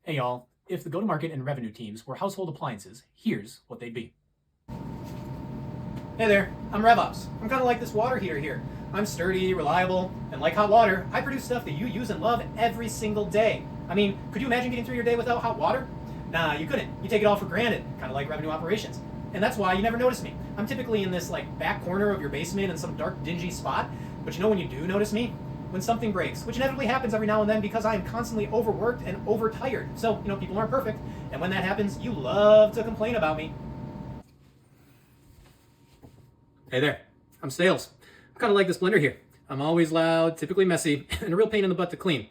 Hey y'all, if the go-to-market and revenue teams were household appliances, here's what they'd be. Hey there, I'm RevOps. I'm kind of like this water heater here. I'm sturdy, reliable, and like hot water, I produce stuff that you use and love every single day. I mean, could you imagine getting through your day without hot water? Nah, you couldn't. You take it all for granted, kind of like revenue operations. And that's why you never notice me. I'm typically in this back corner of your basement in some dark, dingy spot. But you know when you do notice me? When something breaks, which inevitably happens every now and then because I am constantly overworked and overtired. So, people aren't perfect. And when that happens, you love to complain about me. Hey there, I'm Sales. I'm kind of like this blender here. I'm always loud, typically messy, and a real pain in the butt to clean.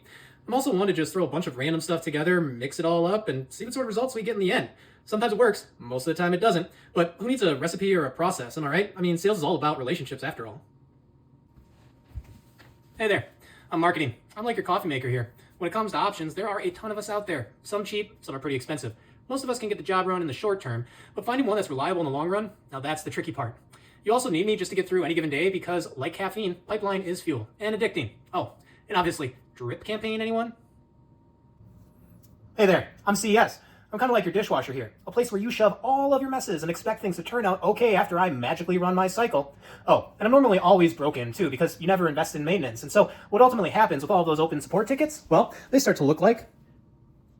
I'm also one to just throw a bunch of random stuff together, mix it all up, and see what sort of results we get in the end. Sometimes it works, most of the time it doesn't, but who needs a recipe or a process, am I right? I mean, sales is all about relationships after all. Hey there, I'm marketing. I'm like your coffee maker here. When it comes to options, there are a ton of us out there. Some cheap, some are pretty expensive. Most of us can get the job run in the short term, but finding one that's reliable in the long run, now that's the tricky part. You also need me just to get through any given day because, like caffeine, pipeline is fuel and addicting. Oh, and obviously, drip campaign, anyone? Hey there, I'm CES. I'm kind of like your dishwasher here, a place where you shove all of your messes and expect things to turn out okay after I magically run my cycle. Oh, and I'm normally always broken too because you never invest in maintenance. And so what ultimately happens with all of those open support tickets? Well, they start to look like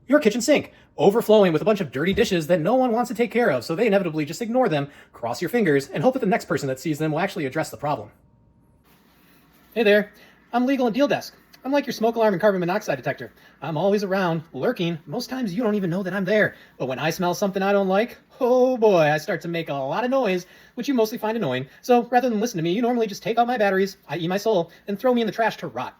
your kitchen sink, overflowing with a bunch of dirty dishes that no one wants to take care of, so they inevitably just ignore them, cross your fingers, and hope that the next person that sees them will actually address the problem. Hey there, I'm Legal and Deal Desk. I'm like your smoke alarm and carbon monoxide detector. I'm always around, lurking. Most times you don't even know that I'm there. But when I smell something I don't like, oh boy, I start to make a lot of noise, which you mostly find annoying. So rather than listen to me, you normally just take out my batteries, i.e. my soul, and throw me in the trash to rot.